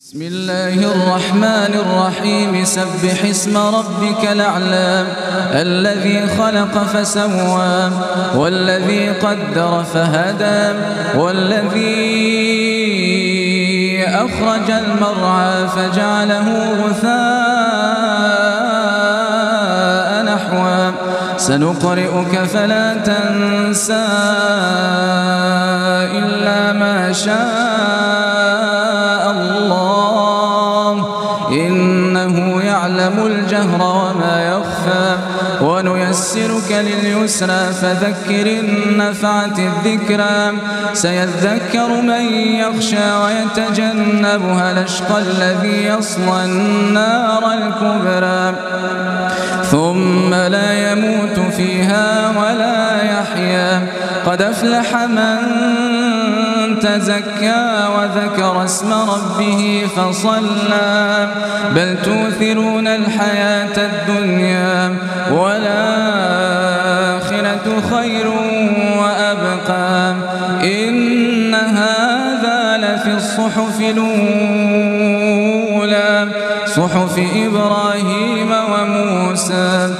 بسم الله الرحمن الرحيم. سبح اسم ربك الأعلى الذي خلق فسوى والذي قدر فهدى والذي أخرج المرعى فجعله غثاء نحوا سنقرئك فلا تنسى إلا ما شاء الله إنه يعلم الجهر وما يخفى ونيسرك لليسرى فذكر إن نفعت الذكرى سيذكر من يخشى ويتجنبها الأشقى الذي يصلى النار الكبرى ثم لا يموت فيها ولا يحيا قد أفلح من تزكى وذكر اسم ربه فصلى بل تؤثرون الحياة الدنيا والآخرة خير وأبقى إن هذا لفي الصحف الأولى صحف إبراهيم وموسى